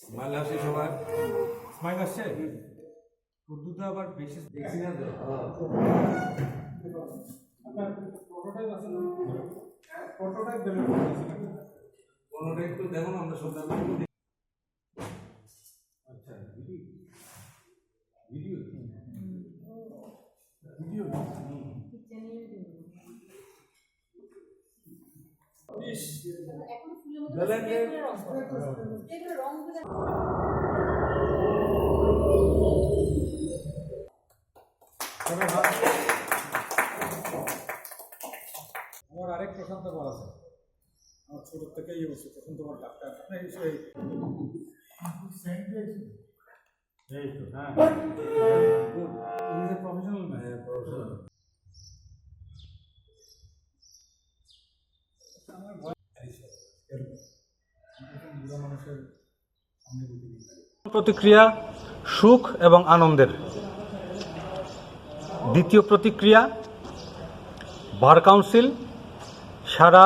Smile আসে সবার, smile আসছে উর্দুতে আবার বেশি দেখছি না তো। কোনোটা একটু দেখুন, আমরা সন্ধ্যা আচ্ছা ভিডিও ভিডিও ভিডিও আমার আরেক প্রশান্ত বল আছে, আমার ছোট থেকে এই বলছে প্রশান্ত বল ডাক্তার প্রফেশনাল প্রতিক্রিয়া সুখ এবং আনন্দের। দ্বিতীয় প্রতিক্রিয়া, বার কাউন্সিল সারা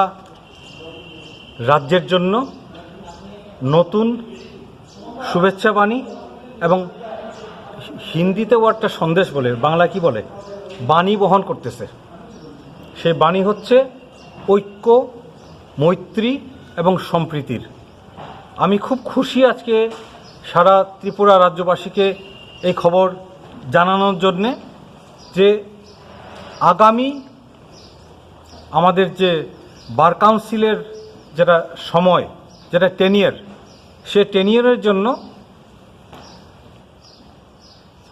রাজ্যের জন্য নতুন শুভেচ্ছা বাণী এবং হিন্দিতে ওয়ার্ডটা সন্দেশ বলে, বাংলা কি বলে, বাণী বহন করতেছে। সেই বাণী হচ্ছে ঐক্য, মৈত্রী এবং সম্প্রীতির। আমি খুব খুশি আজকে সারা ত্রিপুরা রাজ্যবাসীকে এই খবর জানানোর জন্যে যে আগামী আমাদের যে বার কাউন্সিলের যেটা সময়, যেটা টেনিয়ার, সে টেনিয়ারের জন্য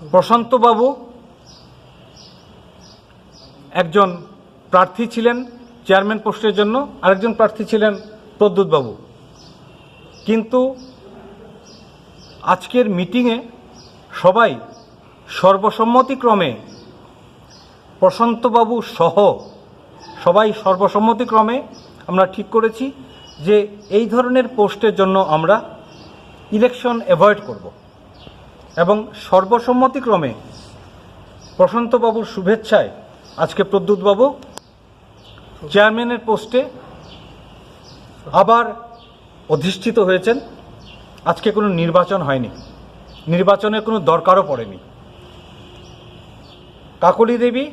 প্রশান্তবাবু একজন প্রার্থী ছিলেন চেয়ারম্যান পোস্টের জন্য, আরেকজন প্রার্থী ছিলেন প্রদ্যুৎবাবু। কিন্তু আজকের মিটিংয়ে সবাই সর্বসম্মতিক্রমে প্রশান্তবাবু সহ সবাই সর্বসম্মতিক্রমে আমরা ঠিক করেছি যে এই ধরনের পোস্টের জন্য আমরা ইলেকশন অ্যাভয়েড করব এবং সর্বসম্মতিক্রমে প্রশান্তবাবুর শুভেচ্ছায় আজকে প্রদ্যুৎবাবু চেয়ারম্যানের পোস্টে আবার অধিষ্ঠিত হয়েছেন। আজকে কোনো নির্বাচন হয়নি, নির্বাচনের কোনো দরকারও পড়েনি। কাকলি দেবী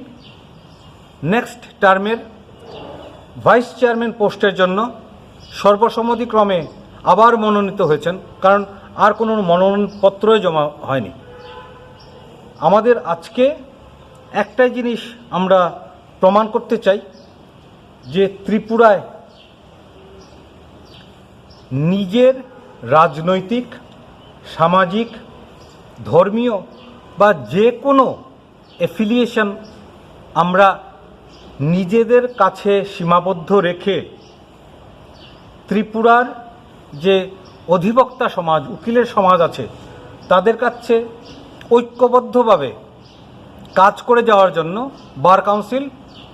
নেক্সট টার্মের ভাইস চেয়ারম্যান পোস্টের জন্য সর্বসম্মতিক্রমে আবার মনোনীত হয়েছেন, কারণ আর কোনো মনোনয়নপত্রই জমা হয়নি। আমাদের আজকে একটাই জিনিস আমরা প্রমাণ করতে চাই যে ত্রিপুরায় নিজের রাজনৈতিক, সামাজিক, ধর্মীয় বা যে কোনো অ্যাফিলিয়েশন আমরা নিজেদের কাছে সীমাবদ্ধ রেখে ত্রিপুরার যে অধিবক্তা সমাজ, উকিলের সমাজ আছে, তাদের কাছে ঐক্যবদ্ধভাবে কাজ করে যাওয়ার জন্য বার কাউন্সিল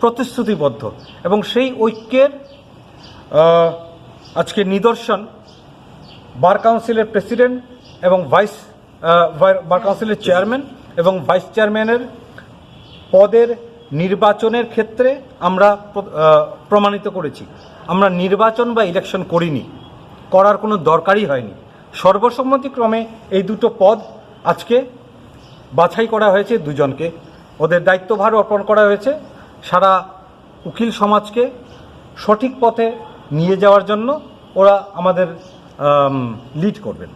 প্রতিশ্রুতিবদ্ধ। এবং সেই ঐক্যের আজকে নিদর্শন বার কাউন্সিলের প্রেসিডেন্ট এবং বার কাউন্সিলের চেয়ারম্যান এবং ভাইস চেয়ারম্যানের পদের নির্বাচনের ক্ষেত্রে আমরা প্রমাণিত করেছি। আমরা নির্বাচন বা ইলেকশন করিনি, করার কোনো দরকারই হয়নি। সর্বসম্মতিক্রমে এই দুটো পদ আজকে বাছাই করা হয়েছে, দুজনকে ওদের দায়িত্বভার অর্পণ করা হয়েছে সারা উকিল সমাজকে সঠিক পথে নিয়ে যাওয়ার জন্য। ওরা আমাদের লিড করবেন।